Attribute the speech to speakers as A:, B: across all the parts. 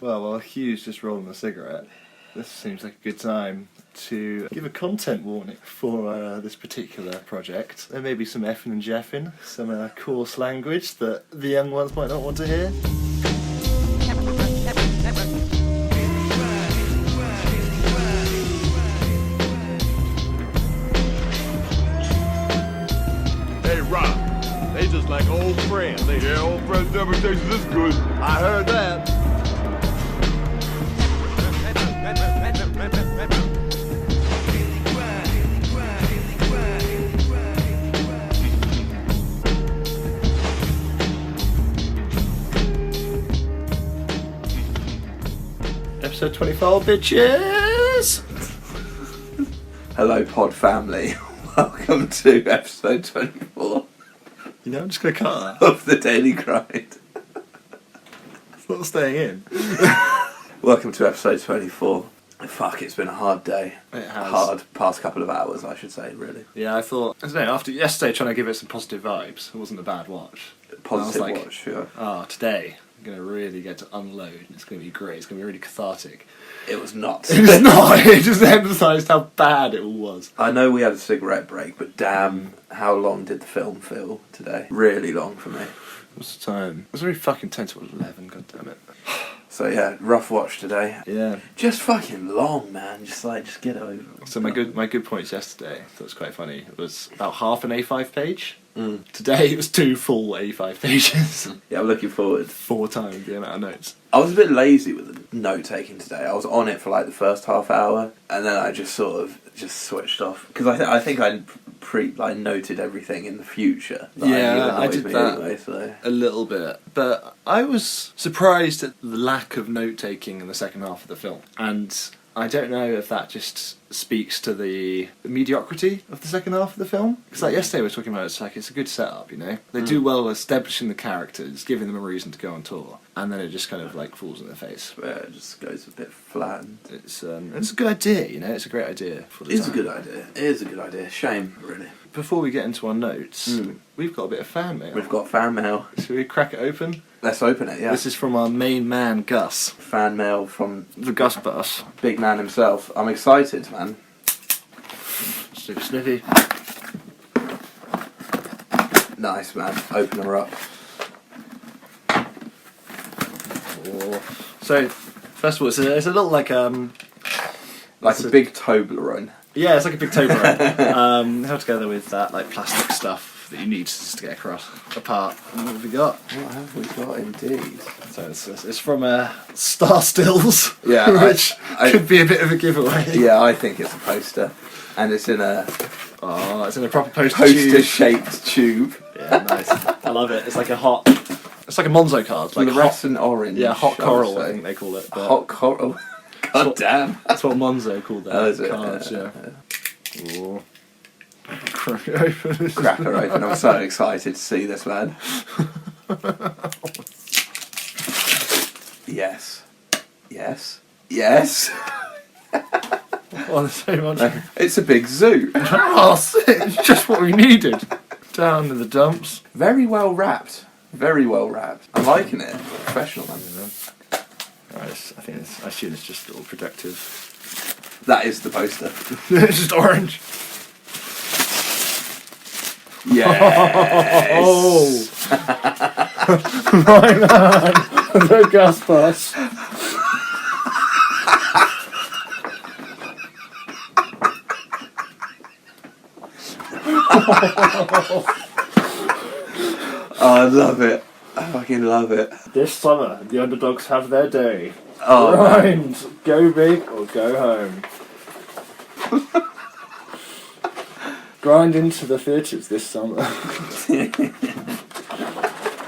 A: Well, while Hugh's just rolling a cigarette, this seems like a good time to give a content warning for this particular project. There may be some effing and jeffing, some coarse language that the young ones might not want to hear.
B: Hey, Rob, they just like old friends. Yeah, old friends never tastes this good. I heard that.
A: Episode 24, bitches!
C: Hello, pod family. Welcome to episode 24
A: You know, I'm just going to cut that.
C: of the Daily Grind.
A: It's not staying in.
C: Welcome to episode 24. Fuck, it's been a hard day.
A: It has.
C: Hard past couple of hours, I should say, really.
A: Yeah, I thought, I don't know, after yesterday trying to give it some positive vibes, it wasn't a bad watch.
C: Positive
A: I was like,
C: watch, yeah.
A: Oh, today I'm going to really get to unload. It's going to be great. It's going to be really cathartic.
C: It was nuts.
A: It was not. It just emphasised how bad it all was.
C: I know we had a cigarette break, but damn, how long did the film feel today? Really long for me.
A: What's the time? It was very fucking 10 to 11, god damn it.
C: So yeah, rough watch today.
A: Yeah.
C: Just fucking long, man. Just get over it.
A: So my good points yesterday, that was quite funny, it was about half an A5 page.
C: Mm.
A: Today it was 2 full A5 pages.
C: Yeah, I'm looking forward.
A: 4 times the amount of notes.
C: I was a bit lazy with the note taking today. I was on it for like the first half hour, and then I just sort of switched off because I think I noted everything in the future.
A: Yeah, I did that
C: anyway, so.
A: a little bit, but I was surprised at the lack of note taking in the second half of the film, and I don't know if that just speaks to the mediocrity of the second half of the film. Because like yesterday we were talking about, it's a good setup, you know. They do well establishing the characters, giving them a reason to go on tour, and then it just kind of like falls in their face.
C: Yeah, it just goes a bit flat.
A: It's a good idea, you know. It's a great idea for the
C: It's a
A: time.
C: good idea. It is a good idea. Shame, really.
A: Before we get into our notes, we've got a bit of fan mail.
C: We've got fan mail.
A: Should we crack it open?
C: Let's open it. Yeah.
A: This is from our main man Gus.
C: Fan mail from
A: The Gus Bus.
C: big man himself. I'm excited, man.
A: Super sniffy.
C: Nice, man. Open her up.
A: So, first of all, it's a little like
C: Like
A: it's
C: a big Toblerone.
A: yeah, it's like a big Toblerone held together with that like plastic stuff that you need just to get apart. And what have we got?
C: What have we got, indeed?
A: So it's from Star Stills.
C: Yeah,
A: which could be a bit of a giveaway.
C: Yeah, I think it's a poster, and it's in a
A: It's in a proper poster tube.
C: poster-shaped tube.
A: Yeah, nice. I love it. It's like a Monzo card, like
C: Fluorescent orange.
A: Yeah, hot
C: I would
A: coral,
C: say.
A: I think they call it. But
C: Hot coral. God damn.
A: that's what Monzo called their
C: Oh, is it?
A: cards. Yeah. Ooh. Crack it open.
C: Crack her open. I'm so excited to see this, man. Yes. Yes. Yes.
A: Oh, there's so much.
C: It's a big zoo.
A: Oh, sick. It's just what we needed. Down in the dumps.
C: Very well wrapped. Very well wrapped. I'm liking it. Professional, man.
A: Right, I assume it's just all productive.
C: That is the poster.
A: It's just orange.
C: Yes.
A: Oh, my man, the Gus Bus.
C: Oh, I love it. I fucking love it.
A: This summer, the underdogs have their day.
C: Oh,
A: Grind, go big or go home. Grind into the theatres this summer.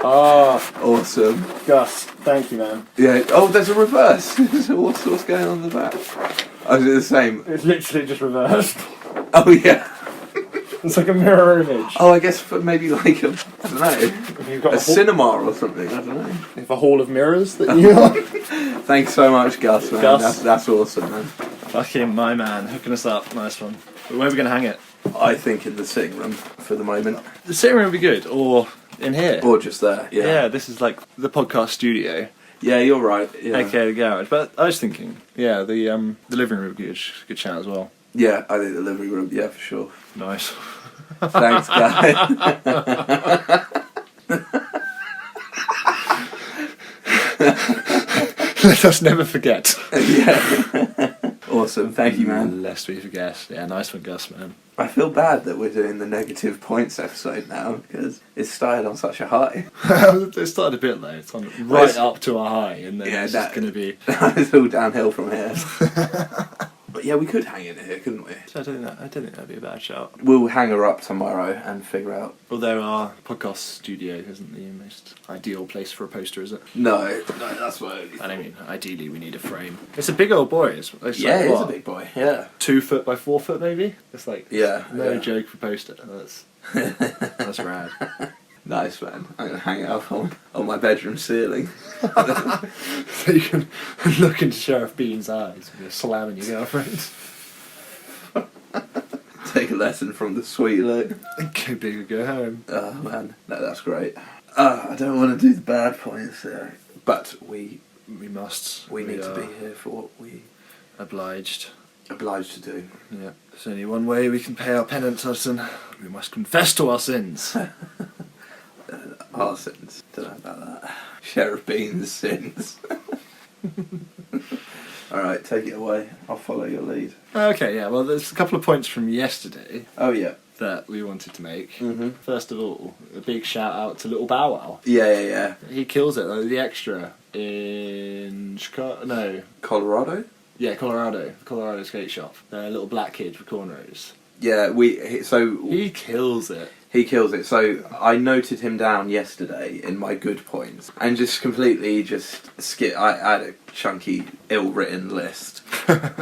C: awesome.
A: Gus, thank you, man.
C: Yeah. Oh, there's a reverse. So what's going on in the back? Oh, is it the same?
A: It's literally just reversed.
C: Oh, yeah.
A: It's like a mirror image.
C: Oh, I guess for maybe like I don't know,
A: You've got
C: a cinema or something. I don't know.
A: If a hall of mirrors that you are.
C: Thanks so much, Gus. Man.
A: Gus.
C: That's awesome, man.
A: Fucking my man, hooking us up. Nice one. Where are we going to hang it?
C: I think in the sitting room for the moment,
A: The sitting room would be good, or in here.
C: or just there. Yeah.
A: Yeah, this is like the podcast studio.
C: Yeah, you're right. Yeah,
A: aka the garage. But I was thinking, yeah, the living room would be a good shout as well.
C: yeah. I think the living room. Yeah, for sure.
A: Nice.
C: Thanks, guys.
A: Let us never forget.
C: Yeah. Awesome. Thank you, man.
A: Lest we forget. Yeah, nice one, Gus, man.
C: I feel bad that we're doing the negative points episode now because it started on such a high.
A: It started a bit low. It's on right
C: It's-
A: up to a high, and then it's just going to be...
C: It's all downhill from here. But yeah, we could hang in here, couldn't we?
A: I don't think that'd be a bad shout.
C: We'll hang her up tomorrow and figure out.
A: Although our podcast studio isn't the most ideal place for a poster, is it?
C: No, that's what.
A: I mean, ideally we need a frame. It's a big old boy. It's
C: Yeah,
A: like,
C: it is
A: what,
C: a big boy. Yeah.
A: 2 foot by 4 foot, maybe. It's like no
C: yeah.
A: joke for poster. That's rad.
C: Nice, man. I'm gonna hang it up on my bedroom ceiling.
A: So you can look into Sheriff Bean's eyes when you're slamming your girlfriend.
C: Take a lesson from the sweet Lou.
A: Go big or go home.
C: Oh man, no, that's great. I don't want to do the bad points there, but we
A: must.
C: need to
A: are
C: be here for what we
A: obliged.
C: obliged to do.
A: Yeah. There's only one way we can pay our penance, Hudson. We must confess to our sins.
C: Our sins. Don't know about that. Sheriff Bean's sins. Alright, take it away. I'll follow your lead.
A: Okay, yeah, well, there's a couple of points from yesterday
C: Oh, yeah.
A: that we wanted to make.
C: Mm-hmm.
A: First of all, a big shout out to Little Bow Wow.
C: Yeah.
A: He kills it, though, the extra in Chicago. No,
C: Colorado?
A: yeah, Colorado skate shop. The little black kid with cornrows.
C: Yeah,
A: He kills it.
C: He kills it. So I noted him down yesterday in my good points and just completely I had a chunky, ill-written list.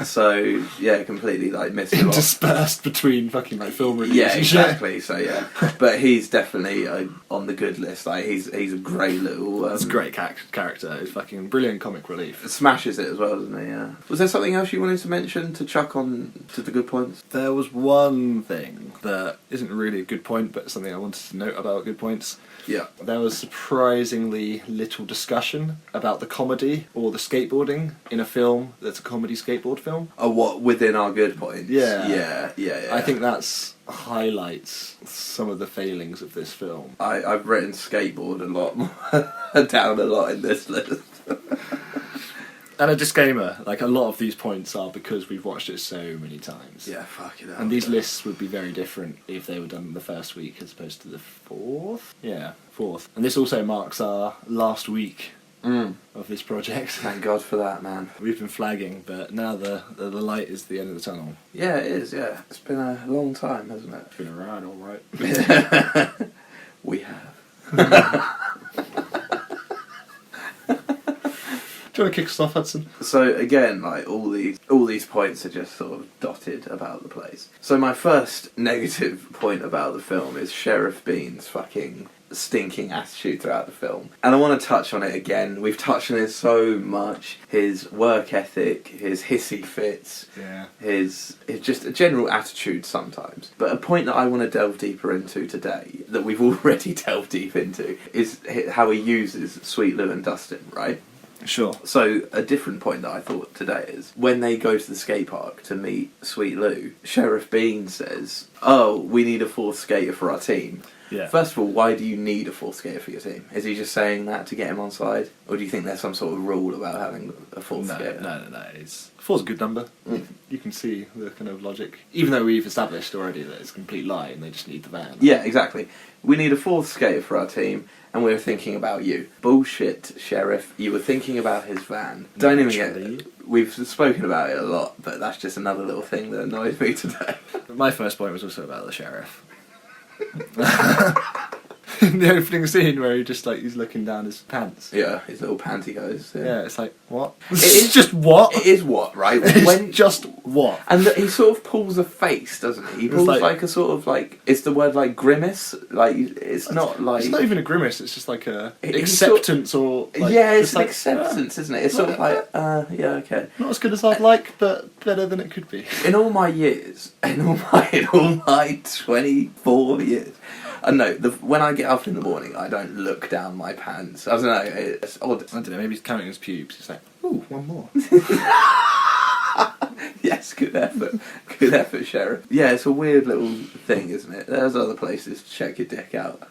C: So yeah, completely like missed a lot.
A: Interspersed between fucking like film reviews.
C: Yeah,
A: and shit.
C: exactly. So yeah, but he's definitely on the good list. Like he's a great little.
A: It's a great character. He's fucking brilliant comic relief.
C: Smashes it as well, doesn't he? Yeah. Was there something else you wanted to mention to chuck on to the good points?
A: There was one thing that isn't really a good point, but something I wanted to note about good points.
C: Yeah.
A: There was surprisingly little discussion about the comedy or the skateboarding in a film that's a comedy skateboard film.
C: Oh, what within our good points?
A: Yeah.
C: Yeah.
A: I think that's highlights some of the failings of this film.
C: I've written skateboard a lot more down a lot in this list.
A: And a disclaimer, like a lot of these points are because we've watched it so many times.
C: Yeah, fuck it up.
A: And these lists would be very different if they were done the first week as opposed to the fourth. Yeah, fourth. And this also marks our last week of this project.
C: Thank God for that, man.
A: We've been flagging, but now the light is the end of the tunnel.
C: Yeah, it is, yeah. It's been a long time, hasn't it?
A: It's been a ride, all right.
C: We have.
A: Do you want to kick us off, Hudson?
C: So again, like all these points are just sort of dotted about the place. So my first negative point about the film is Sheriff Bean's fucking stinking attitude throughout the film. And I want to touch on it again. We've touched on it so much. His work ethic, his hissy fits,
A: Yeah.
C: his just a general attitude sometimes. But a point that I want to delve deeper into today, that we've already delved deep into, is how he uses Sweet Lou and Dustin, right?
A: Sure.
C: So a different point that I thought today is when they go to the skate park to meet Sweet Lou, Sheriff Bean says, "Oh, we need a fourth skater for our team."
A: Yeah.
C: First of all, why do you need a fourth skater for your team? Is he just saying that to get him on side, or do you think there's some sort of rule about having a fourth skater?
A: No. Four's a good number. You can see the kind of logic. Even though we've established already that it's a complete lie and they just need the van.
C: Yeah, exactly. We need a fourth skater for our team, and we were thinking about you. Bullshit, Sheriff. You were thinking about his van. Don't even
A: Naturally.
C: get... We've spoken about it a lot, but that's just another little thing that annoys me today.
A: My first point was also about the sheriff. In the opening scene where he's looking down his pants.
C: Yeah, his little pantyhose.
A: Yeah, it's like, what?
C: It is
A: just what?
C: It is what, right?
A: It's just what?
C: And he sort of pulls a face, doesn't he? He pulls like a sort of like... It's the word like grimace? Like, it's not like...
A: It's not even a grimace, it's just like a
C: He's
A: acceptance or... Like,
C: yeah, it's
A: just
C: an
A: like,
C: acceptance, isn't it? It's sort of like, yeah, okay.
A: Not as good as I'd like, but better than it could be.
C: In all my 24 years, I know, when I get up in the morning, I don't look down my pants. I don't know, it's odd.
A: I don't know, maybe he's counting his pubes. He's like, ooh, one more.
C: Yes, good effort. Good effort, Sheriff. Yeah, it's a weird little thing, isn't it? There's other places to check your dick out.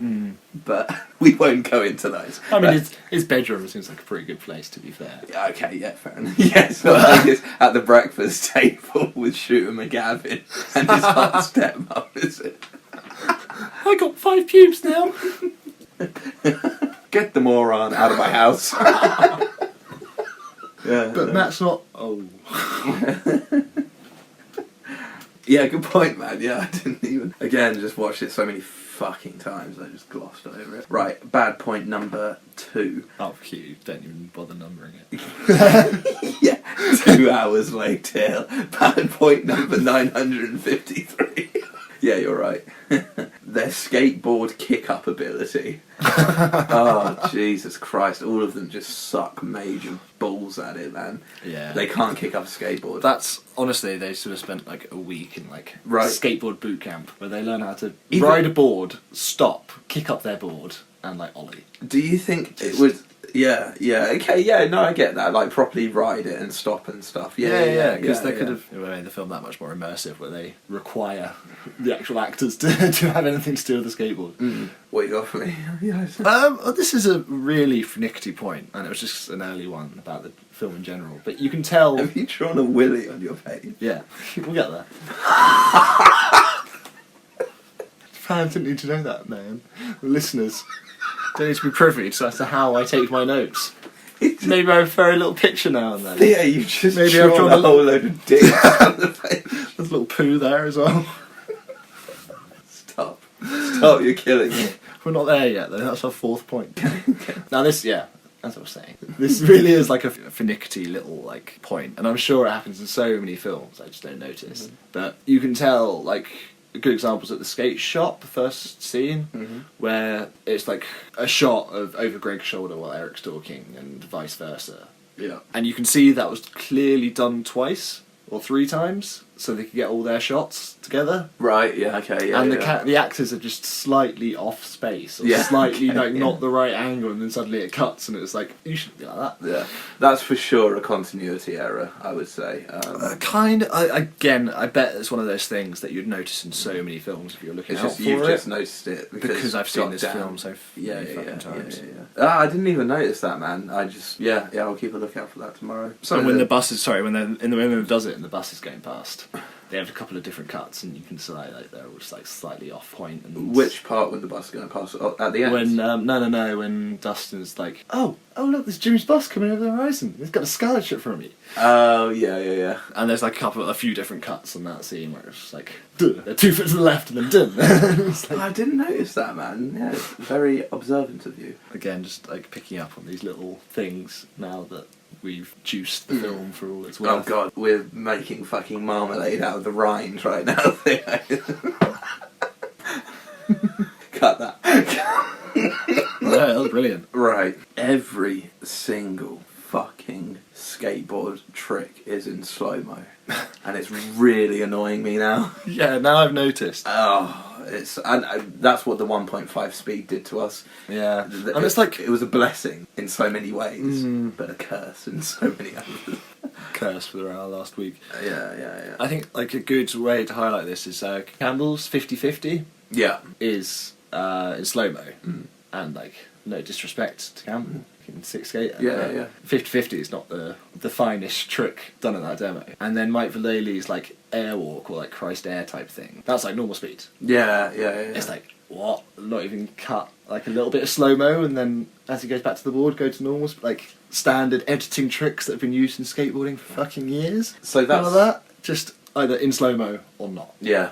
C: But we won't go into those.
A: I mean, his bedroom seems like a pretty good place, to be fair.
C: Yeah, okay, yeah, fair enough. Yes, I think it's at the breakfast table with Shooter McGavin and his hot stepmom, is it?
A: I got 5 pubes now.
C: Get the moron out of my house. Yeah,
A: But Matt's not... Oh.
C: Yeah, good point, man. Yeah, I didn't even... Again, just watched it so many fucking times, I just glossed over it. Right, bad point number 2.
A: Oh, cute. Don't even bother numbering it.
C: Yeah, 2 hours later. Bad point number 953. Yeah, you're right. Their skateboard kick-up ability. Oh, Jesus Christ. All of them just suck major balls at it, man.
A: Yeah.
C: They can't kick up a skateboard.
A: That's... Honestly, they sort of spent like a week in like skateboard boot camp where they learn how to ride a board, stop, kick up their board, and like ollie.
C: Do you think it would... Yeah, okay, yeah, no, I get that. Like, properly ride it and stop and stuff. Yeah,
A: because they could have made the film that much more immersive, where they require the actual actors to have anything to do with the skateboard.
C: What you got for me?
A: This is a really finicky point, and it was just an early one about the film in general. But you can tell...
C: Have you drawn a willy on your page?
A: Yeah, we'll get there. Fans didn't need to know that, man. The listeners don't need to be privy to how I take my notes. Maybe I refer a little picture now and then.
C: Yeah, you just
A: Maybe I've drawn
C: a whole load of dicks on the page.
A: There's a little poo there as well.
C: Stop, you're killing me.
A: We're not there yet, though. That's our 4th point. Now this, as I was saying, this really is like a finicky little like point, and I'm sure it happens in so many films. I just don't notice. But you can tell, like, a good example is at the skate shop, the first scene, where it's like a shot of over Greg's shoulder while Eric's talking, and vice versa.
C: Yeah.
A: And you can see that was clearly done twice or 3 times, so they could get all their shots together.
C: Right, yeah, okay, yeah.
A: And the actors are just slightly off space, or slightly not the right angle, and then suddenly it cuts, and it's like, you shouldn't be like that.
C: Yeah, that's for sure a continuity error, I would say.
A: I bet it's one of those things that you'd notice in so many films if you're looking out for
C: you've
A: it.
C: just noticed it
A: because I've seen this film so many fucking times.
C: Yeah. I didn't even notice that, man. I just I'll keep a lookout for that tomorrow.
A: So when the bus is when it does it and the bus is going past, they have a couple of different cuts, and you can see like they're all just like slightly off point. And
C: which part when the bus is going past? At the end?
A: When no, when Dustin's like, oh look, there's Jimmy's bus coming over the horizon. He's got a scarlet ship from me.
C: Oh yeah.
A: And there's like a few different cuts on that scene where it's just like, they're 2 foot to the left and then done. Like,
C: I didn't notice that, man. Yeah, it's very observant of you.
A: Again, just like picking up on these little things now that we've juiced the film for all it's worth.
C: Oh god, we're making fucking marmalade out of the rind right now. Cut that.
A: Yeah, that was brilliant.
C: Right, every single fucking skateboard trick is in slow-mo. And it's really annoying me now.
A: Yeah, now I've noticed.
C: Oh, and that's what the 1.5 speed did to us.
A: Yeah, and it's like...
C: It was a blessing in so many ways, but a curse in so many others.
A: Curse for our last week.
C: Yeah.
A: I think like a good way to highlight this is Campbell's 50-50 is in slow-mo. And like, no disrespect to Campbell. 6 skater.
C: Yeah.
A: 50-50 is not the finest trick done in that demo. And then Mike Vallely's like airwalk or like Christ Air type thing. That's like normal speed.
C: Yeah.
A: It's like, what? Not even cut like a little bit of slow-mo, and then as he goes back to the board, go to normal like standard editing tricks that have been used in skateboarding for fucking years.
C: So that's...
A: None of that. Just either in slow-mo or not.
C: Yeah.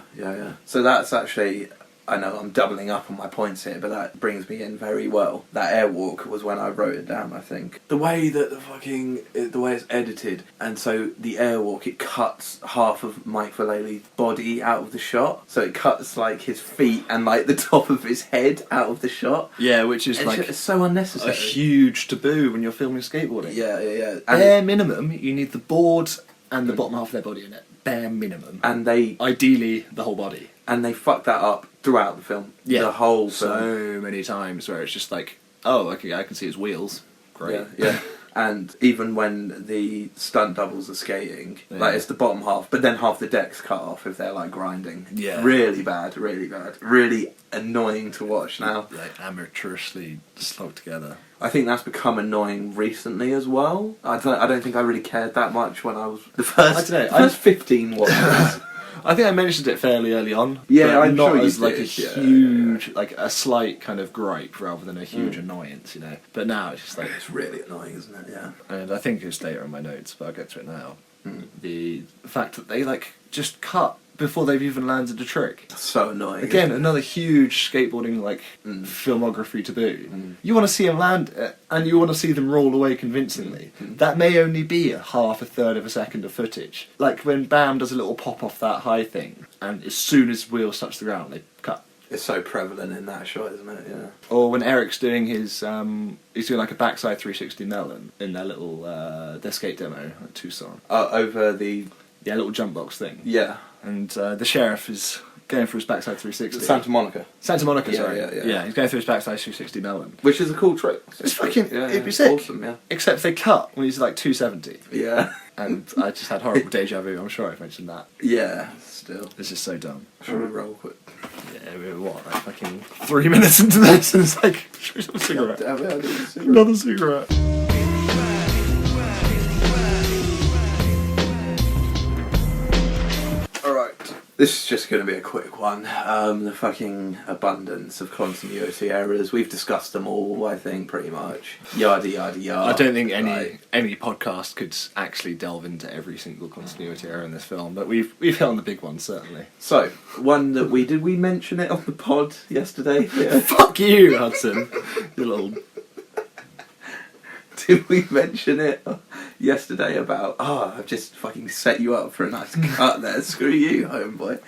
C: So that's actually... I know I'm doubling up on my points here, but that brings me in very well. That airwalk was when I wrote it down, I think. The way that the way it's edited, and so the airwalk, it cuts half of Mike Vallely's body out of the shot. So it cuts like his feet and like the top of his head out of the shot.
A: Yeah, which is
C: it's so unnecessary.
A: A huge taboo when you're filming skateboarding.
C: Yeah.
A: Bare minimum, you need the board and the bottom half of their body in it. bare minimum.
C: And they
A: Ideally, the whole body.
C: fuck that up throughout the film.
A: Yeah.
C: The whole film.
A: So many times where it's just like, oh, okay, I can see his wheels. Great.
C: Yeah. And even when the stunt doubles are skating,
A: Yeah.
C: like it's the bottom half, but then half the deck's cut off if they're like grinding.
A: Yeah.
C: Really bad, really bad. Really annoying to watch now.
A: Like amateurishly slogged together.
C: I think that's become annoying recently as well. I don't think I really cared that much when I was the first,
A: I don't know,
C: the first 15 watches.
A: I think I mentioned it fairly early on.
C: Yeah,
A: but
C: I'm
A: not
C: sure you
A: as like
C: did,
A: a
C: yeah,
A: huge, like a slight kind of gripe rather than a huge annoyance, you know. But now it's just like,
C: It's really annoying, isn't it? Yeah.
A: and I think it's later in my notes, but I'll get to it now.
C: Mm.
A: The fact that they like just cut before they've even landed a trick.
C: So annoying.
A: Again, another huge skateboarding like
C: Mm.
A: filmography to boot.
C: Mm.
A: You want to see them land it, and you want to see them roll away convincingly.
C: Mm.
A: That may only be a third of a second of footage. Like when Bam does a little pop off that high thing, and as soon as wheels touch the ground, they cut.
C: It's so prevalent in that shot, isn't it? Yeah.
A: Or when Eric's doing his, he's doing like a backside 360 melon in their little their skate demo at Tucson.
C: Over the
A: Yeah, little jump box thing.
C: yeah
A: And the sheriff is going for his backside 360.
C: Santa Monica,
A: Santa Monica,
C: Yeah,
A: sorry.
C: yeah.
A: He's going through his backside 360 melon.
C: which is a cool trick.
A: It's fucking,
C: Yeah,
A: it'd be
C: it's
A: sick.
C: awesome. Yeah.
A: Except they cut when he's like 270.
C: Yeah.
A: And I just had horrible deja vu, I'm sure I've mentioned that.
C: Yeah. Still.
A: It's just so dumb.
C: Should we roll quick?
A: Yeah, we were what, like fucking 3 minutes into this and it's like, should we have a cigarette?
C: Damn it, I need a cigarette.
A: Another cigarette.
C: Alright. This is just going to be a quick one. The fucking abundance of continuity errors. We've discussed them all, I think, pretty much. Yada yada yada.
A: I don't think any
C: Right.
A: any podcast could actually delve into every single continuity error in this film, but we've hit on the big ones, certainly.
C: So, one that did we mention it on the pod yesterday? Yeah.
A: Fuck you, Hudson. You little...
C: Did we mention it yesterday about, I've just fucking set you up for a nice cut there. Screw you, homeboy.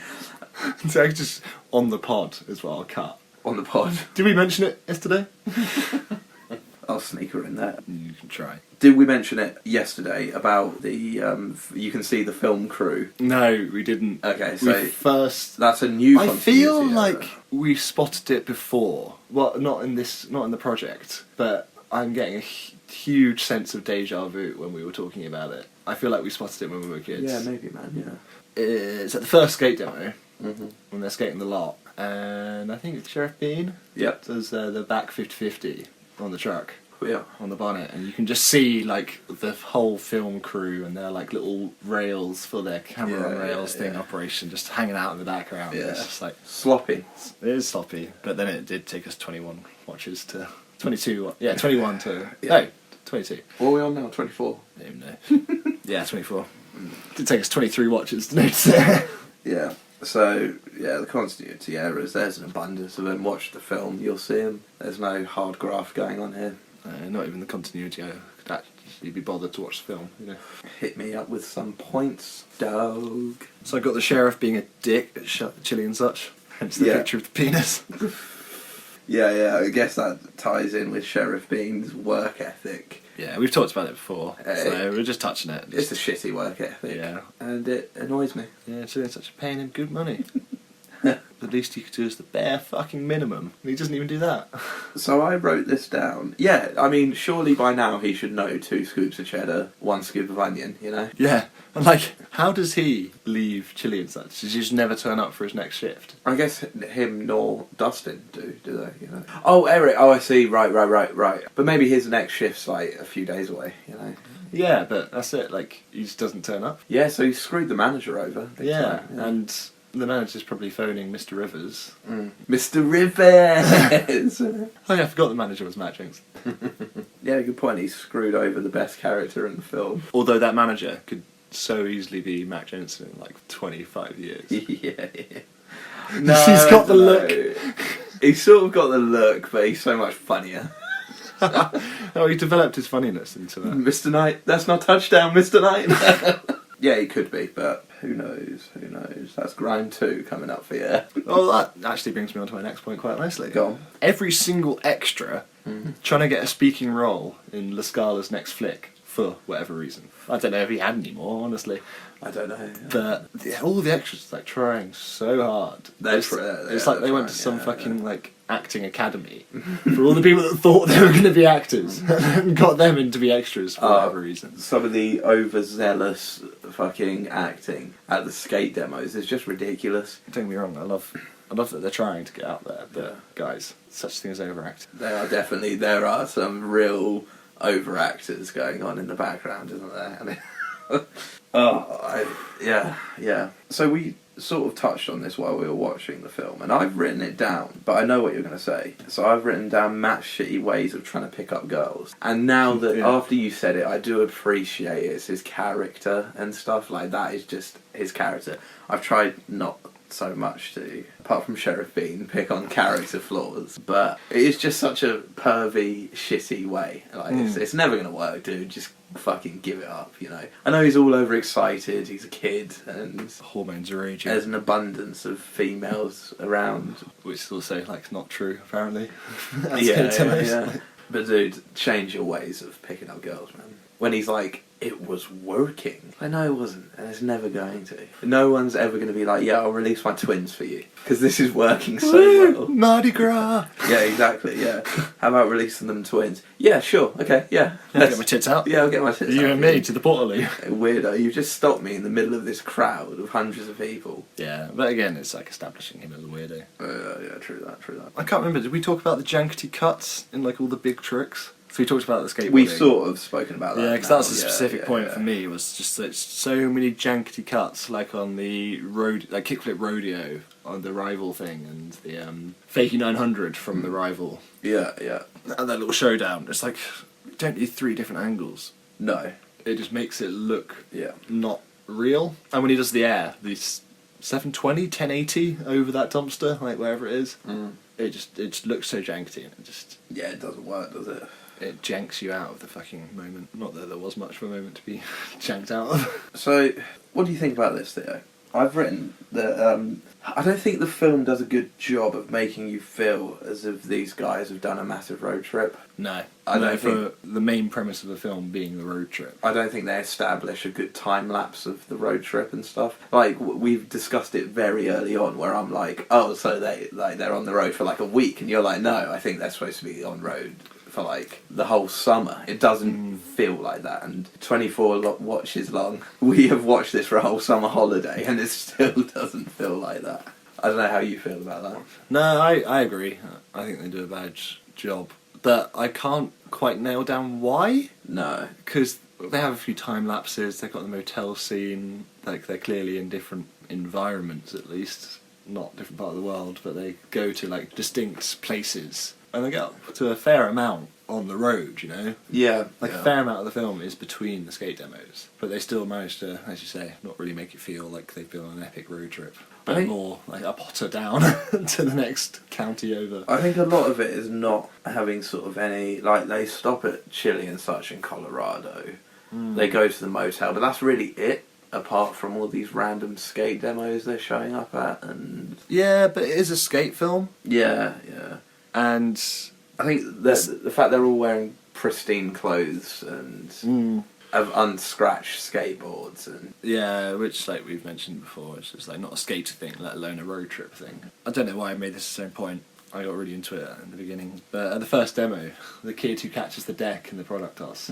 A: It's actually just on the pod as well, cut.
C: On the pod.
A: Did we mention it yesterday?
C: I'll sneak her in there.
A: You can try.
C: Did we mention it yesterday about the, you can see the film crew?
A: No, we didn't.
C: Okay, so
A: We first...
C: that's a new
A: I
C: continuity
A: feel
C: error.
A: like we spotted it before. Well, not in the project, but I'm getting a huge sense of deja vu when we were talking about it. I feel like we spotted it when we were kids.
C: Yeah, maybe, man, yeah.
A: It's at the first skate demo,
C: Mm-hmm.
A: when they're skating the lot, and I think it's Sheriff Bean
C: Yep.
A: does the back 50-50 on the truck,
C: Yeah.
A: on the bonnet, and you can just see like the whole film crew and their like little rails for their camera on
C: Yeah,
A: rails
C: yeah,
A: thing
C: yeah.
A: operation just hanging out in the background.
C: Yeah.
A: It's just like,
C: Sloppy.
A: it is sloppy, but then it did take us 21 watches to 22. Yeah, 21 to
C: Yeah.
A: no 22.
C: What are we on now? 24?
A: I don't even know. Yeah, 24. It did take us 23 watches to notice it.
C: Yeah. So, yeah, the continuity errors, there's an abundance of them. Watch the film, you'll see them. There's no hard graft going on here.
A: Not even the continuity. I could actually be bothered to watch the film, you know.
C: Hit me up with some points, dog.
A: So I got the sheriff being a dick at Chili and such. Hence the
C: Yeah.
A: picture of the penis.
C: Yeah, I guess that ties in with Sheriff Bean's work ethic.
A: Yeah, we've talked about it before, so we're just touching it.
C: It's a shitty work ethic.
A: Yeah.
C: And it annoys me.
A: Yeah, Chili and such are paying him good money. The least he could do is the bare fucking minimum. And he doesn't even do that.
C: So I wrote this down. Yeah, I mean, surely by now he should know 2 scoops of cheddar, 1 scoop of onion, you know?
A: Yeah. And like, how does he leave Chili and such? Does he just never turn up for his next shift?
C: I guess him nor Dustin do they, you know? Oh, Eric, I see, right. But maybe his next shift's like a few days away, you know?
A: Yeah, but that's it. Like, he just doesn't turn up.
C: Yeah, so he screwed the manager over. big
A: Yeah,
C: time,
A: and the manager's probably phoning Mr. Rivers.
C: Mr. Rivers!
A: Oh yeah, I forgot the manager was Matt Jenks.
C: Yeah, good point. He screwed over the best character in the film.
A: Although that manager could so easily be Matt Jensen in like 25 years.
C: yeah. No,
A: He's got the
C: no.
A: look.
C: He's sort of got the look, but he's so much funnier.
A: Oh, he developed his funniness into that.
C: Mr. Knight, that's not touchdown, Mr. Knight. Yeah, he could be, but who knows? That's Grind 2 coming up for you.
A: Well, that actually brings me on to my next point quite nicely.
C: Go on.
A: Every single extra trying to get a speaking role in La Scala's next flick for whatever reason. I don't know if he had any more, honestly.
C: I don't know.
A: But all the extras like trying so hard. It's like they went to some fucking like acting academy for all the people that thought they were going to be actors and got them in to be extras for whatever reason.
C: Some of the overzealous fucking acting at the skate demos is just ridiculous.
A: Don't get me wrong, I love that they're trying to get out there, but guys, such thing as overacting.
C: There are some real overactors going on in the background, isn't there? I mean, yeah. So we sort of touched on this while we were watching the film, and I've written it down, but I know what you're going to say. So I've written down Matt's shitty ways of trying to pick up girls. And now that, after you said it, I do appreciate it's his character and stuff. Like, that is just his character. I've tried not so much to, apart from Sheriff Bean, pick on character flaws, but it is just such a pervy, shitty way. Like, it's never going to work, dude. Just fucking give it up, you know. I know he's all overexcited, he's a kid, and
A: hormones are raging.
C: There's an abundance of females around.
A: Which is also, like, not true, apparently.
C: Yeah. But dude, change your ways of picking up girls, man. When he's like, it was working. I know it wasn't, and it's never going to. No one's ever going to be like, yeah, I'll release my twins for you, because this is working so well.
A: Mardi Gras!
C: Yeah, exactly, yeah. How about releasing them twins? Yeah, sure, okay, yeah.
A: I'll get my tits out.
C: Yeah, I'll get my tits out.
A: You and me to the Portaloo.
C: Weirdo, you've just stopped me in the middle of this crowd of hundreds of people.
A: Yeah, but again, it's like establishing him as a weirdo.
C: Yeah, true that.
A: I can't remember, did we talk about the jankety cuts in like all the big tricks? So we talked about the skateboarding.
C: We've sort of spoken about that.
A: Yeah, because that's a specific point for me, was just that so many jankety cuts, like on the kickflip rodeo on the Rival thing, and the Fakey 900 from the Rival.
C: Yeah.
A: And that little showdown. It's like, you don't need 3 different angles.
C: No.
A: It just makes it look not real. And when he does the air, these 720, 1080 over that dumpster, like wherever it is, it just looks so janky, and
C: it doesn't work, does it?
A: It janks you out of the fucking moment. Not that there was much of a moment to be janked out of.
C: So, what do you think about this, Theo? I've written that I don't think the film does a good job of making you feel as if these guys have done a massive road trip.
A: No. For the main premise of the film being the road trip.
C: I don't think they establish a good time lapse of the road trip and stuff. Like, we've discussed it very early on, where I'm like, oh, so they're on the road for like a week, and you're like, no, I think they're supposed to be on road for like the whole summer. It doesn't feel like that, and 24 watches long, we have watched this for a whole summer holiday, and it still doesn't feel like that. I don't know how you feel about that.
A: No, I agree. I think they do a bad job, but I can't quite nail down why.
C: No,
A: because they have a few time lapses. They've got the motel scene. Like, they're clearly in different environments, at least not different part of the world, but they go to like distinct places. And they get up to a fair amount on the road, you know?
C: Yeah.
A: A fair amount of the film is between the skate demos. But they still manage to, as you say, not really make it feel like they've been on an epic road trip. But more like a potter down to the next county over.
C: I think a lot of it is not having sort of any... Like, they stop at Chile and such in Colorado. They go to the motel, but that's really it. Apart from all these random skate demos they're showing up at. And
A: yeah, but it is a skate film.
C: Yeah.
A: And
C: I think the fact they're all wearing pristine clothes and have unscratched skateboards and
A: which, like we've mentioned before, it's just like not a skater thing, let alone a road trip thing. I don't know why I made this the same point. I got really into it in the beginning, but at the first demo, the kid who catches the deck in the product toss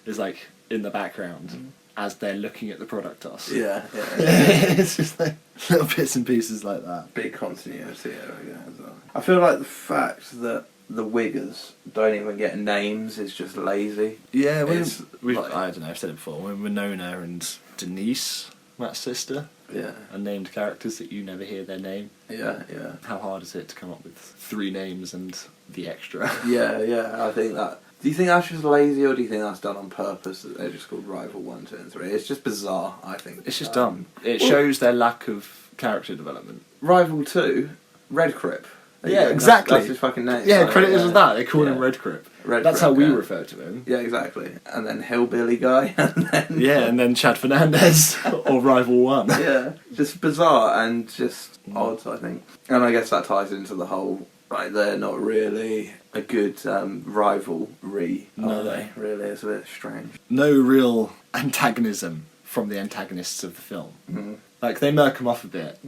A: is like in the background as they're looking at the product toss.
C: Yeah.
A: It's just like little bits and pieces like that.
C: Big continuity again as well. I feel like the fact that the Wiggers don't even get names is just lazy.
A: Yeah, I don't know, I've said it before, when Winona and Denise, Matt's sister, are named characters that you never hear their name.
C: Yeah.
A: How hard is it to come up with 3 names and the extra?
C: Yeah, I think that... Do you think that's just lazy, or do you think that's done on purpose, that they're just called Rival 1, 2 and 3? It's just bizarre, I think.
A: It's just dumb. It shows their lack of character development.
C: Rival 2, Red Crip.
A: Yeah, exactly.
C: That's his fucking name.
A: Yeah, credit is that. They call him Red Crip. That's how we refer to him.
C: Yeah, exactly. And then Hillbilly Guy, and then...
A: Yeah, and then Chad Fernandez, or Rival 1.
C: Yeah, just bizarre and just odd, I think. And I guess that ties into the whole Like, they're not really a good rivalry,
A: No.
C: are they? Really, it's a bit strange.
A: No real antagonism from the antagonists of the film.
C: Mm.
A: Like, they murk them off a bit,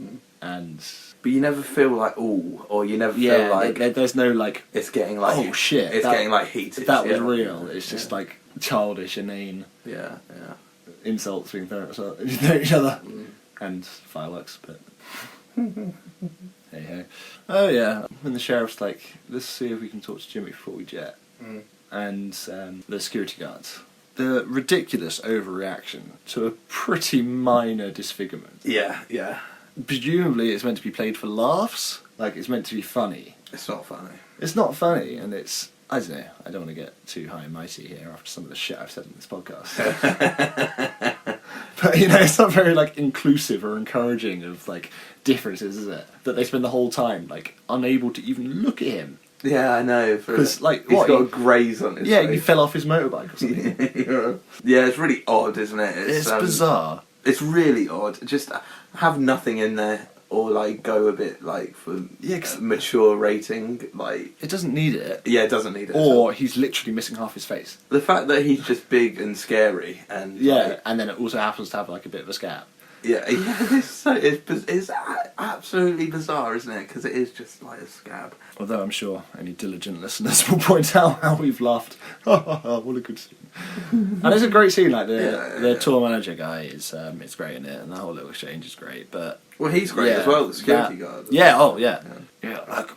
A: and...
C: But you never feel like, ooh, or you never
A: Yeah,
C: feel like
A: there's no, like,
C: it's getting like,
A: oh shit,
C: it's
A: that-
C: getting like heated.
A: that was
C: yeah.
A: real. It's just, like, childish, inane
C: Yeah, yeah.
A: insults being thrown at each other.
C: Mm.
A: And fireworks, but... hey ho. Oh yeah, when the sheriff's like, let's see if we can talk to Jimmy before we jet.
C: Mm.
A: And the security guards. The ridiculous overreaction to a pretty minor disfigurement.
C: Yeah, yeah.
A: Presumably it's meant to be played for laughs, like it's meant to be funny.
C: It's not funny.
A: It's not funny, and it's, I don't know, I don't want to get too high and mighty here after some of the shit I've said in this podcast. But, you know, it's not very, like, inclusive or encouraging of, like, differences, is it? That they spend the whole time, like, unable to even look at him.
C: Yeah, I know.
A: Because, like,
C: he's
A: what?
C: got a graze on his
A: Yeah,
C: face.
A: he fell off his motorbike or something.
C: Yeah, it's really odd, isn't it?
A: It's bizarre.
C: It's really odd. Just have nothing in there, or like go a bit like for
A: Yeah, 'cause-
C: mature rating. Like,
A: It doesn't need it.
C: yeah, it doesn't need it. at all.
A: Or he's literally missing half his face.
C: The fact that he's just big and scary, and
A: Yeah,
C: like,
A: and then it also happens to have, like, a bit of a scab.
C: yeah, it's absolutely bizarre, isn't it? Because it is just like a scab.
A: Although I'm sure any diligent listeners will point out how we've laughed. What a good scene. And it's a great scene, like the tour manager guy is it's great in it, and the whole little exchange is great, but...
C: Well, he's great
A: Yeah,
C: as well, the security
A: that-
C: guard.
A: Yeah, oh yeah. Yeah, I like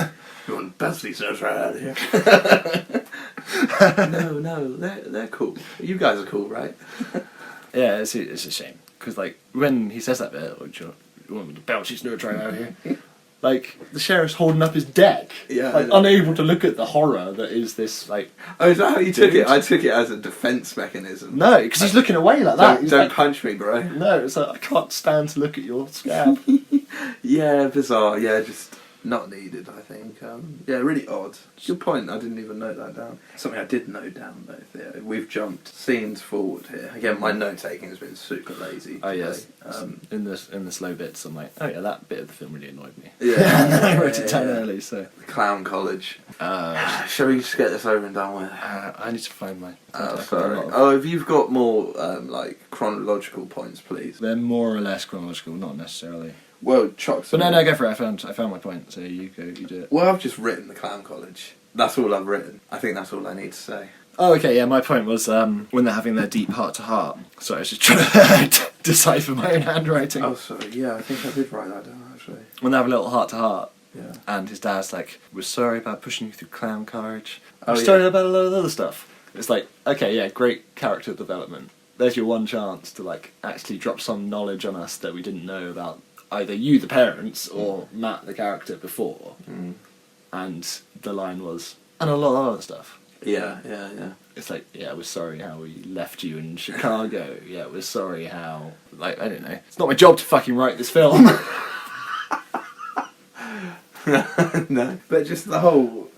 A: him.
C: You want best these right out of here? No, they're cool. You guys are cool, right?
A: Yeah, it's a shame. Because, like, when he says that bit, or you want me to bounce his nerd right out here? Like, the sheriff's holding up his deck.
C: Yeah,
A: Like,
C: I know.
A: unable to look at the horror that is this, like...
C: Oh, is that how you took
A: Dude.
C: it? I took it as a defense mechanism.
A: No, because he's looking away like that.
C: Don't,
A: He's
C: don't
A: like,
C: punch me, bro.
A: no, it's like, I can't stand to look at your scab.
C: Yeah, bizarre. Yeah, just not needed, I think. Yeah, really odd. Good point. I didn't even note that down. Something I did note down, though, Theo. We've jumped scenes forward here. Again, my note-taking has been super lazy
A: Oh
C: today.
A: yes, in the slow bits, I'm like, oh yeah, that bit of the film really annoyed me.
C: Yeah.
A: And then I wrote it
C: Yeah,
A: down
C: yeah.
A: early, so
C: The Clown College.
A: uh,
C: Shall we just get this over and done with?
A: I need to find my.
C: Oh,
A: I've got a
C: sorry.
A: lot of-
C: Oh, if you've got more, like, chronological points, please.
A: They're more or less chronological, not necessarily.
C: Well, chuck
A: But
C: some.
A: no, go for it. I found my point. So you go, you do it.
C: Well, I've just written the Clown College. That's all I've written. I think that's all I need to say.
A: Oh, okay. Yeah, my point was when they're having their deep heart to heart. Sorry, I was just trying to decipher my own handwriting.
C: Oh, sorry. Yeah, I think I did write that down, actually.
A: When they have a little heart to heart,
C: Yeah.
A: and his dad's like, "We're sorry about pushing you through clown courage.
C: Oh,
A: We're
C: yeah.
A: sorry about a lot of other stuff." It's like, okay, yeah, great character development. There's your one chance to, like, actually drop some knowledge on us that we didn't know about either you, the parents, or Matt, the character, before.
C: Mm.
A: And the line was, and a lot of other stuff.
C: Yeah.
A: It's like, yeah, we're sorry how we left you in Chicago. Yeah, we're sorry how, like, I don't know. It's not my job to fucking write this film.
C: No, but just that whole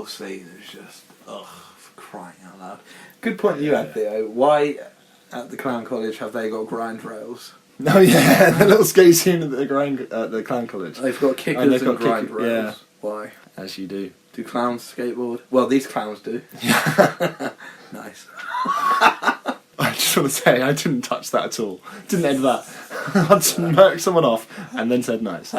C: scene is just, ugh, for crying out loud. Good point you had, Theo. Why at the Clown College have they got grind rails?
A: No, yeah, the little skate scene at the clown college.
C: They've got kickers
A: they've
C: and
A: got
C: grind
A: kick-
C: rails.
A: yeah.
C: Why?
A: As you do.
C: Do clowns skateboard? Well, these clowns do. Nice.
A: I just want to say, I didn't touch that at all. Didn't edit that. I just murked someone off and then said nice.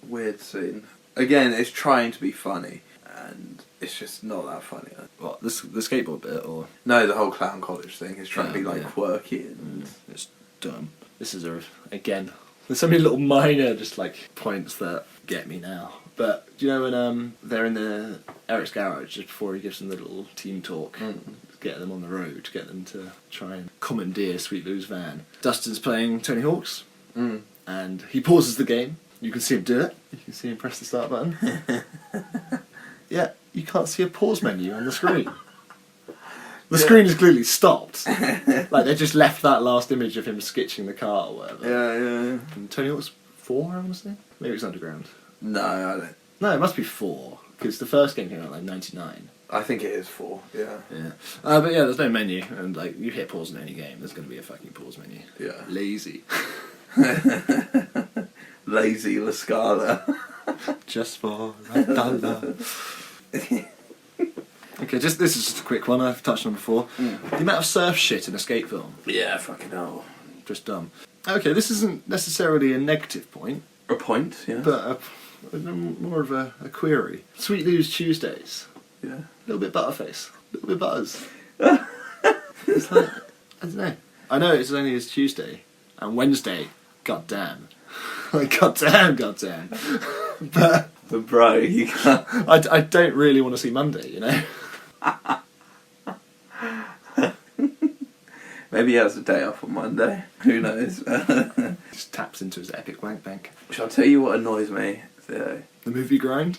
C: Weird scene. Again, it's trying to be funny, and it's just not that funny.
A: What, the skateboard bit, or?
C: No, the whole Clown College thing is trying to be
A: Yeah,
C: like
A: yeah.
C: quirky and
A: It's dumb. This is again, there's so many little minor just like points that get me now. But do you know when they're in Eric's garage just before he gives them the little team talk, get them on the road, get them to try and commandeer Sweet Lou's van. Dustin's playing Tony Hawk's, and he pauses the game. You can see him do it. You can see him press the start button. Yeah, you can't see a pause menu on the screen. The screen is clearly stopped. Like, they just left that last image of him sketching the car or whatever.
C: yeah.
A: And Tony Hawk's 4, I want to say? Maybe it's Underground.
C: No, I don't.
A: No, it must be 4, because the first game came out like 99.
C: I think it is 4. Yeah.
A: Yeah. But yeah, there's no menu, and like, you hit pause in any game, there's going to be a fucking pause menu.
C: Yeah.
A: Lazy.
C: Lazy La Scala.
A: Just for $1. Okay, this is just a quick one. I've touched on before. The amount of surf shit in Escape Film,
C: Yeah, fucking hell.
A: just dumb. Okay, this isn't necessarily a negative point,
C: A point, yeah.
A: but more of a query. Sweet News Tuesdays,
C: Yeah.
A: a little bit butterface, a little bit butters. It's like, I don't know. I know it's only his Tuesday and Wednesday. Goddamn, like goddamn. But
C: bro, you can't.
A: I don't really want to see Monday, you know.
C: Maybe he has a day off on Monday. Who knows?
A: Just taps into his epic wank bank.
C: Shall I tell you what annoys me, Theo?
A: The movie grind.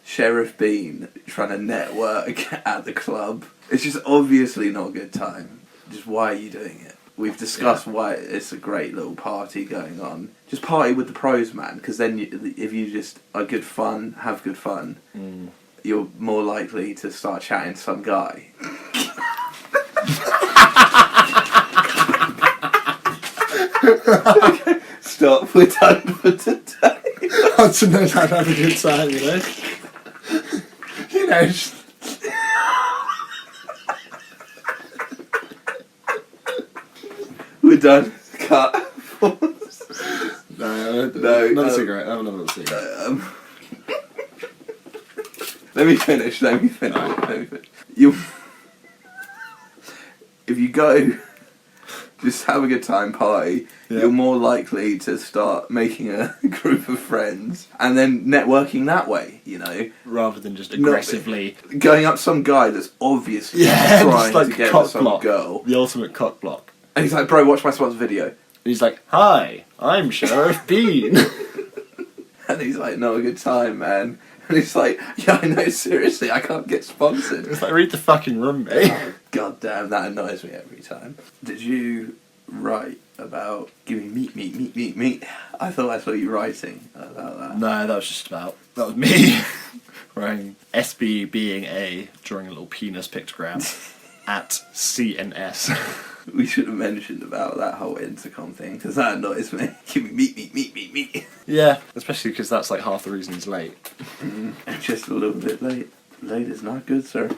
C: Sheriff Bean trying to network at the club. It's just obviously not a good time. Just why are you doing it? We've discussed why it's a great little party going on. Just party with the pros, man, because then if you just are good fun, have good fun, you're more likely to start chatting to some guy. Okay, stop, we're done for today.
A: I don't know how to have a good time, you know. You know.
C: We're done. Cut.
A: No, another cigarette. Have another cigarette.
C: Let me finish. You, if you go, just have a good time, party.
A: Yeah.
C: You're more likely to start making a group of friends and then networking that way. You know,
A: Rather than just aggressively
C: going up to some guy that's obviously
A: just
C: trying
A: like
C: to get
A: cock
C: with some
A: block.
C: girl,
A: The ultimate cock block.
C: and he's like, "Bro, watch my sponsored video."
A: And he's like, "Hi, I'm Sheriff Bean."
C: And he's like, "Not a good time, man." And he's like, "Yeah, I know, seriously, I can't get sponsored."
A: It's like, read the fucking room, mate.
C: Oh, God damn, that annoys me every time. Did you write about giving meat? I thought I saw you writing about that.
A: No, that was me. Writing SB being A, drawing a little penis pictogram at CNS.
C: We should have mentioned about that whole intercom thing, because that annoys me. Give me meat.
A: Yeah, especially because that's like half the reason he's late.
C: Just a little bit late. Late is not good, sir.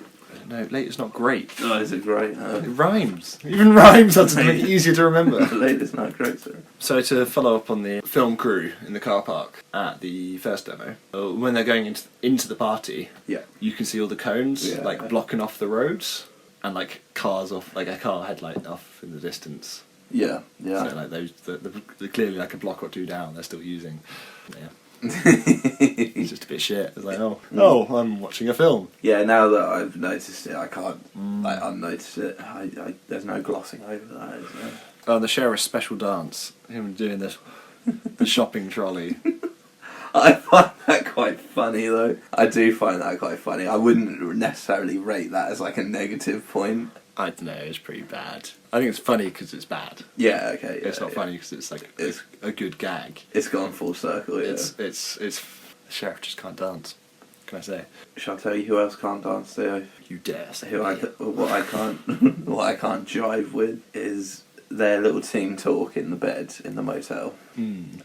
A: No, late is not great.
C: Oh, is it great?
A: It rhymes. Even rhymes have to make it easier to remember.
C: Late is not great, sir.
A: So to follow up on the film crew in the car park at the first demo, when they're going into the party,
C: Yeah.
A: you can see all the cones
C: Yeah.
A: like blocking off the roads and like cars off, like a car headlight off in the distance.
C: Yeah.
A: So like those, they're clearly like a block or two down. They're still using. Yeah, it's just a bit shit. It's like, oh, I'm watching a film.
C: Yeah, now that I've noticed it, I can't like unnotice it. There's no glossing over that, is there?
A: Oh, the sheriff's special dance. Him doing the shopping trolley.
C: I find that quite funny, though. I do find that quite funny. I wouldn't necessarily rate that as like a negative point.
A: I don't know. It's pretty bad. I think it's funny because it's bad.
C: Yeah, okay.
A: It's not funny because it's like it's a good gag.
C: It's gone full circle. Yeah.
A: It's the sheriff just can't dance. What can I say?
C: Shall I tell you who else can't dance, Theo?
A: You dare say
C: What I can't jive with is their little team talk in the bed in the motel.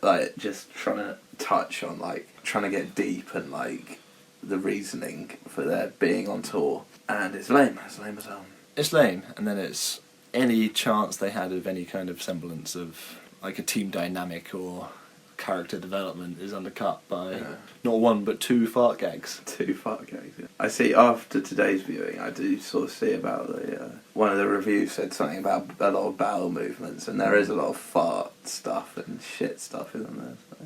C: Like just trying to touch on trying to get deep and like the reasoning for their being on tour, and it's lame. It's lame as hell.
A: It's lame, and then it's any chance they had of any kind of semblance of like a team dynamic or character development is undercut by not one but two fart gags.
C: Two fart gags. Yeah. I see after today's viewing, I do sort of see about the one of the reviews said something about a lot of bowel movements, and there is a lot of fart stuff and shit stuff, isn't there? So.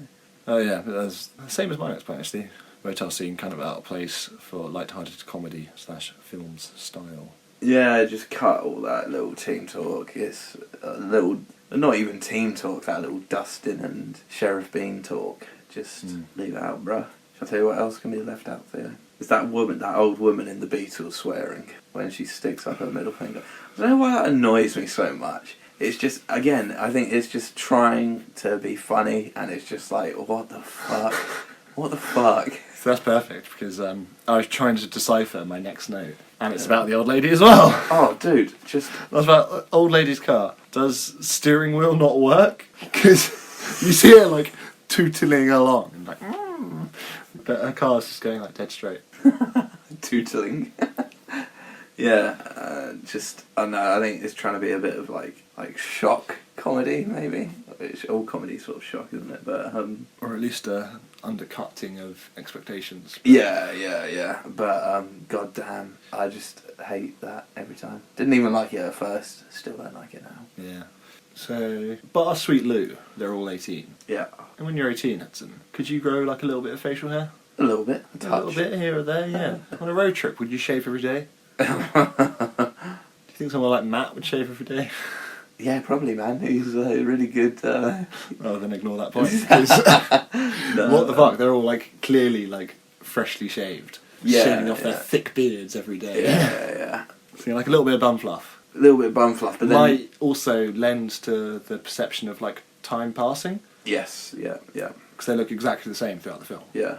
A: Oh yeah, but that's the same as my next point actually. Motel scene kind of out of place for light-hearted comedy / films style.
C: Yeah, just cut all that little team talk. It's a little, not even team talk, that little Dustin and Sheriff Bean talk. Just leave it out, bruh. Shall I tell you what else can be left out there? Is that old woman in the Beatles swearing when she sticks up her middle finger. I don't know why that annoys me so much. It's just, again, I think it's just trying to be funny, and it's just like, what the fuck? What the fuck?
A: So that's perfect, because I was trying to decipher my next note, and it's about the old lady as well.
C: Oh, dude, just...
A: That's about old lady's car. does steering wheel not work? Because you see it like tootling along and like, but her car's just going like dead straight.
C: Tootling. Yeah, I don't know. I think it's trying to be a bit of like shock comedy, maybe. Which all comedy sort of shock, isn't it? But
A: or at least a undercutting of expectations.
C: yeah. But goddamn, I just hate that every time. Didn't even like it at first. Still don't like it now.
A: Yeah. So, but our sweet Lou, they're all 18.
C: Yeah,
A: And when you're 18, Hudson, could you grow like a little bit of facial hair?
C: a little bit, a touch.
A: A little bit here or there, yeah. On a road trip, would you shave every day? Do you think someone like Matt would shave every day?
C: Yeah, probably, man. He's really good.
A: Rather than ignore that point. 'Cause what the fuck? They're all like clearly like freshly shaved, shaving off their thick beards every day.
C: Yeah.
A: So like a little bit of bum fluff.
C: A little bit of bum fluff, but then
A: might also lend to the perception of like time passing.
C: yes, yeah.
A: Because they look exactly the same throughout the film.
C: Yeah.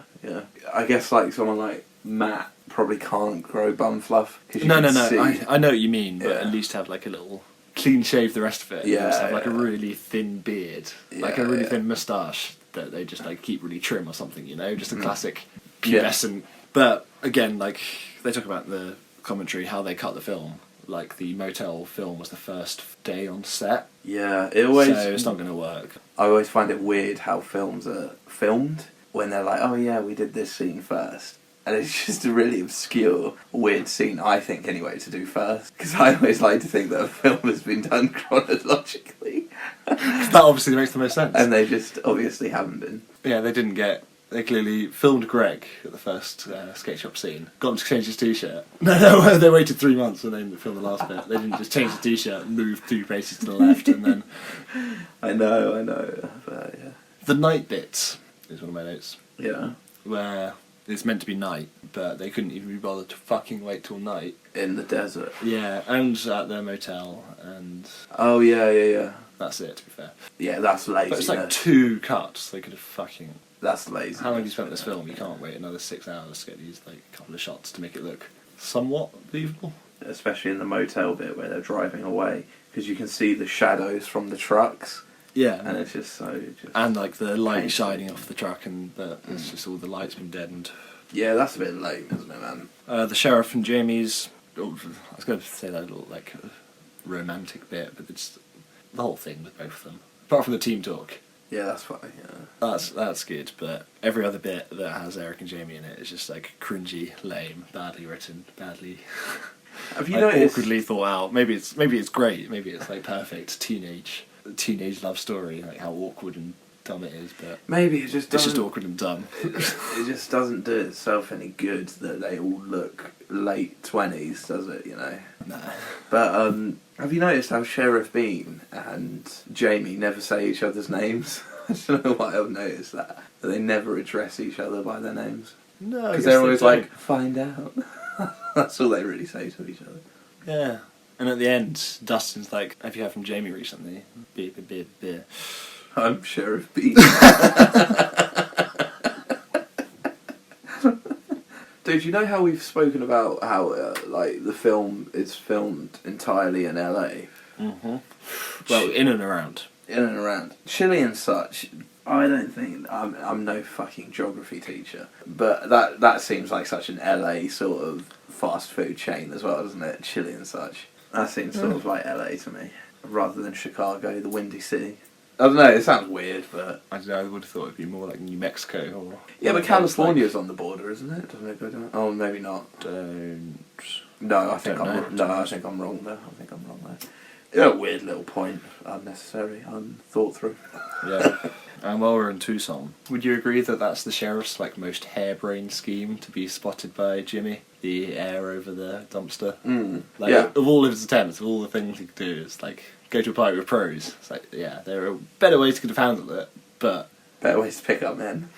C: I guess like someone like Matt probably can't grow bum fluff.
A: No. I know what you mean, but at least have like a little clean shave the rest of it.
C: Yeah,
A: Just have like a really thin beard, like a really thin moustache that they just like keep really trim or something. You know, just a classic pubescent. But again, like they talk about the commentary how they cut the film. Like the motel film was the first day on set.
C: Yeah, it always.
A: So it's not going to work.
C: I always find it weird how films are filmed when they're like, oh yeah, we did this scene first. And it's just a really obscure, weird scene, I think, anyway, to do first. Because I always like to think that a film has been done chronologically.
A: That obviously makes the most sense.
C: And they just obviously haven't been.
A: Yeah, they clearly filmed Greg at the first skate shop scene. Got him to change his t-shirt. No, they waited 3 months and then filmed the last bit. They didn't just change the t-shirt, move 2 paces to the left, and then...
C: I know, but yeah.
A: The night bits is one of my notes.
C: Yeah.
A: Where it's meant to be night, but they couldn't even be bothered to fucking wait till night.
C: In the desert.
A: Yeah, and at their motel, and...
C: Oh, yeah.
A: That's it, to be fair.
C: Yeah, that's lazy.
A: But it's like 2 cuts. They could have fucking...
C: That's lazy.
A: How long have you spent this film? You can't wait another 6 hours to get these like couple of shots to make it look somewhat believable.
C: Especially in the motel bit where they're driving away, because you can see the shadows from the trucks.
A: Yeah,
C: and it's just so.
A: And like the light shining off the truck, and it's just all the lights been deadened.
C: Yeah, that's a bit lame, isn't it, man?
A: The sheriff and Jamie's. I was going to say that little like romantic bit, but it's the whole thing with both of them, apart from the team talk.
C: Yeah, that's funny. Yeah,
A: that's good. But every other bit that has Eric and Jamie in it is just like cringy, lame, badly written, badly.
C: Have you
A: like,
C: noticed?
A: Awkwardly thought out. Maybe it's great. Maybe it's like perfect teenage love story, like how awkward and dumb it is. But
C: maybe it just
A: it's just awkward and dumb.
C: It just doesn't do itself any good that they all look late 20s, does it? You know.
A: Nah.
C: But have you noticed how Sheriff Bean and Jamie never say each other's names? I don't know why I've noticed that. They never address each other by their names.
A: No,
C: because they're always like, find out. That's all they really say to each other.
A: Yeah. And at the end, Dustin's like, have you heard from Jamie recently? Beer.
C: I'm Sheriff Bean. Dude, you know how we've spoken about how like the film is filmed entirely in LA?
A: Mm-hmm. Well, in and around.
C: In and around. Chile and such. I don't think I'm no fucking geography teacher, but that seems like such an LA sort of fast food chain as well, doesn't it? Chile and such. That seems sort of like LA to me, rather than Chicago, the Windy City. I don't know. It sounds weird, but
A: I don't know, I would have thought it'd be more like New Mexico or.
C: Yeah, but California's on the border, isn't it? Doesn't it go down? Oh, maybe not. No, I think I'm wrong there. Yeah, weird little point, unnecessary, unthought through.
A: Yeah. And while we're in Tucson, would you agree that that's the sheriff's like most harebrained scheme to be spotted by Jimmy? The air over the dumpster. Like,
C: yeah.
A: Of all of his attempts, of all the things he could do, it's like go to a party with pros. It's like, yeah, there are better ways he could have handled it, but
C: better ways to pick up men.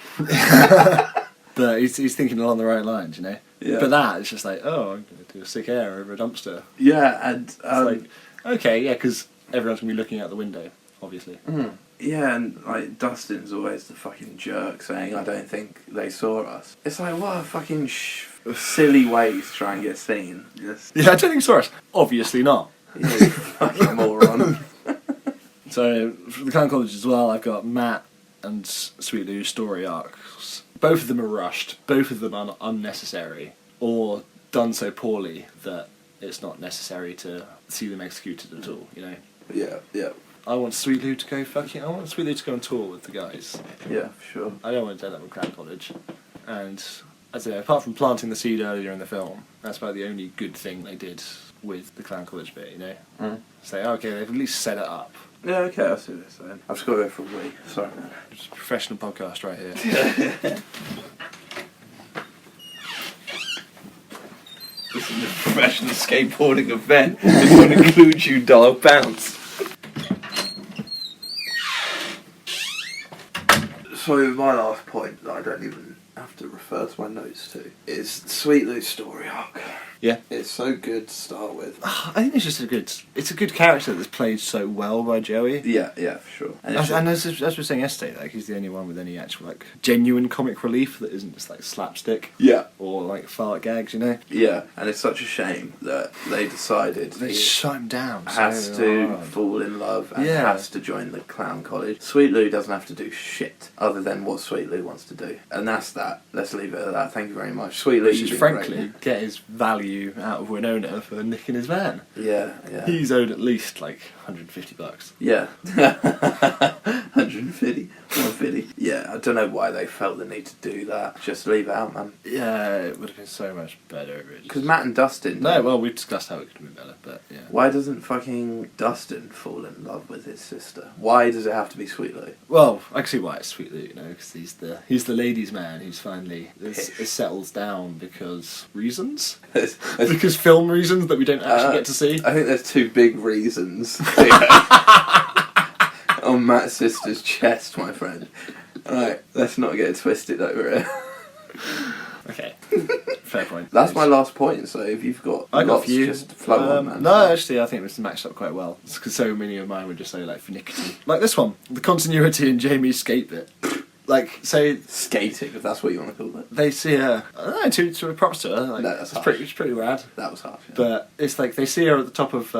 A: But he's thinking along the right lines, you know.
C: Yeah.
A: But that it's just like, oh, I'm gonna do a sick air over a dumpster.
C: Yeah, and
A: It's like, okay, yeah, because everyone's gonna be looking out the window, obviously.
C: Yeah, and like Dustin's always the fucking jerk saying, I don't think they saw us. It's like, what a fucking silly way to try and get seen. Just,
A: Yeah, I don't think so. Obviously not.
C: you fucking moron.
A: So for the Clown College as well, I've got Matt and Sweet Lou's story arcs. Both of them are rushed. Both of them are unnecessary, or done so poorly that it's not necessary to see them executed at all. You know.
C: Yeah.
A: I want Sweet Lou to go fucking. I want Sweet Lou to go on tour with the guys.
C: Yeah, for sure.
A: I don't want to do that with Clown College. And as I say, apart from planting the seed earlier in the film, that's about the only good thing they did with the Clown College bit. You know. Say, okay, they've at least set it up.
C: Yeah, okay, I see what you're saying. I've just got to go for a wee. Sorry, man.
A: It's a professional podcast right here.
C: This is a professional skateboarding event. This one includes you, dog. Bounce. So my last point that I don't even have to refer to my notes to is Sweet Lou's story arc.
A: Yeah.
C: It's so good to start with.
A: I think it's just it's a good character that's played so well by Joey.
C: Yeah, for sure. And
A: As we were saying yesterday, like he's the only one with any actual like genuine comic relief that isn't just like slapstick.
C: Yeah.
A: Or like fart gags, you know.
C: Yeah, and it's such a shame that they decided
A: They shut him down.
C: has
A: so
C: to
A: hard.
C: fall in love and
A: Yeah.
C: has to join the Clown College. Sweet Lou doesn't have to do shit other than what Sweet Lou wants to do, and that's that. Let's leave it at that. Thank you very much, Sweet Lou.
A: Which
C: you've
A: is
C: been
A: frankly
C: great.
A: get his value out of Winona for nicking his van.
C: Yeah.
A: He's owed at least like $150.
C: Yeah. 150. 150. Yeah, I don't know why they felt the need to do that. Just leave it out, man.
A: Yeah, it would have been so much better.
C: Because Matt and Dustin.
A: No, well, we discussed how it could have been better, but yeah.
C: Why doesn't fucking Dustin fall in love with his sister? Why does it have to be Sweet Lou?
A: Well, I can see why it's Sweet Lou, you know, because he's the ladies' man who's finally settles down because reasons, because film reasons that we don't actually get to see.
C: I think there's two big reasons on Matt's sister's chest, my friend. Alright, let's not get it twisted over here.
A: Okay, fair point.
C: That's my last point, so if you've got
A: I got a
C: lots,
A: few.
C: just flow on, man.
A: No, actually, I think this matched up quite well. It's because so many of mine were just so like finicky. Like this one, the continuity in Jamie's skate bit. Like, say
C: Skating, if that's what you want to call it.
A: they see her. I don't know, to props to her. Like,
C: No, that's
A: it's pretty rad.
C: That was harsh. Yeah.
A: But it's like they see her at the top of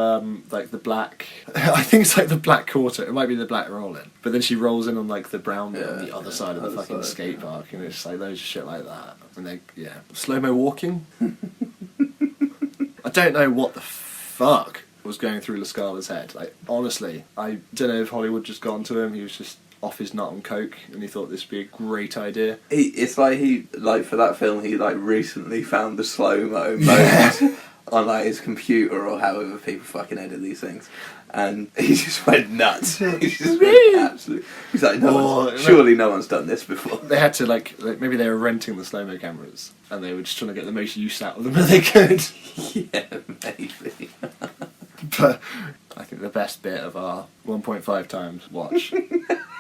A: like the black. I think it's like the black quarter. It might be the black roll in. But then she rolls in on like the brown bit on the other side of the
C: other
A: fucking
C: side,
A: skate park, and it's just like loads of shit like that. And they slow mo walking. I don't know what the fuck was going through Lascala's head. Like honestly, I don't know if Hollywood just got onto him. He was just off his nut on coke, and he thought this would be a great idea.
C: It's like for that film, he like recently found the slow-mo moment on like his computer or however people fucking edit these things. And he just went nuts. He just went absolutely. He's like, surely no one's done this before.
A: They had to like maybe they were renting the slow mo cameras, and they were just trying to get the most use out of them that they could.
C: Yeah, maybe.
A: But I think the best bit of our 1.5 times watch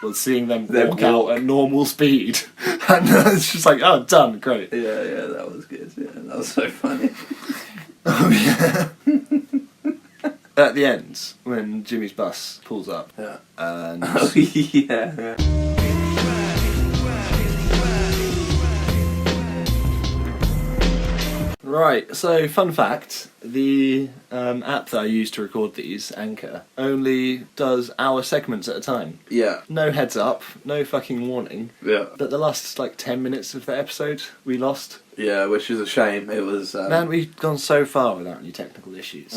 A: was seeing them walk out at normal speed, and it's just like, oh, done, great.
C: Yeah, that was good. Yeah, that was so funny.
A: Oh yeah. At the end, when Jimmy's bus pulls up, and
C: Oh yeah.
A: right, so fun fact, the app that I use to record these, Anchor, only does hour segments at a time.
C: Yeah.
A: No heads up, no fucking warning.
C: Yeah.
A: But the last like 10 minutes of the episode, we lost.
C: Yeah, which is a shame. It was.
A: Man, we've gone so far without any technical issues.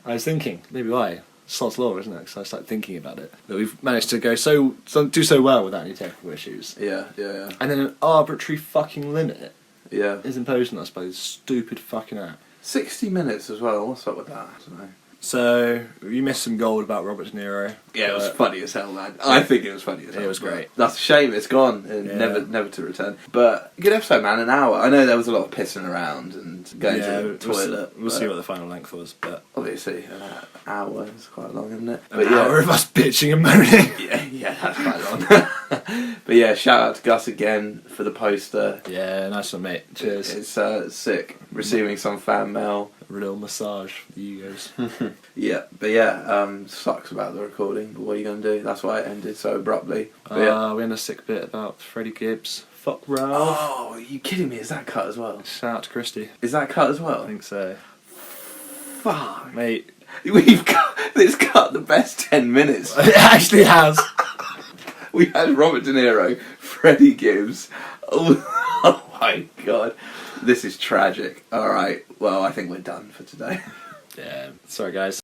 A: I was thinking, maybe why? Sod's law, isn't it? Because I started thinking about it. That we've managed to do so well without any technical issues.
C: Yeah.
A: And then an arbitrary fucking limit
C: Yeah.
A: is imposed on us by this stupid fucking app.
C: 60 minutes as well. What's up with that? I don't know.
A: So, you missed some gold about Robert De Niro.
C: Yeah, it was funny as hell, man. I think it was funny as hell.
A: It was great.
C: That's a shame it's gone and never to return. But good episode, man. An hour. I know there was a lot of pissing around and going to the toilet.
A: We'll see what the final length was, but
C: Obviously, an hour is quite long, isn't it?
A: an hour of us bitching and moaning.
C: Yeah, that's quite long. But yeah, shout out to Gus again for the poster.
A: Yeah, nice one, mate. Cheers.
C: It's sick. Receiving some fan mail.
A: A real massage for the egos.
C: Yeah, but yeah, sucks about the recording, but what are you going to do? That's why it ended so abruptly. But yeah.
A: We had a sick bit about Freddie Gibbs. Fuck Ralph.
C: Oh, are you kidding me? Is that cut as well?
A: Shout out to Christy.
C: Is that cut as well?
A: I think so.
C: Fuck.
A: Mate,
C: It's got the best 10 minutes.
A: It actually has.
C: We had Robert De Niro, Freddie Gibbs. Oh my god. This is tragic. Alright, well, I think we're done for today.
A: Yeah. Sorry, guys.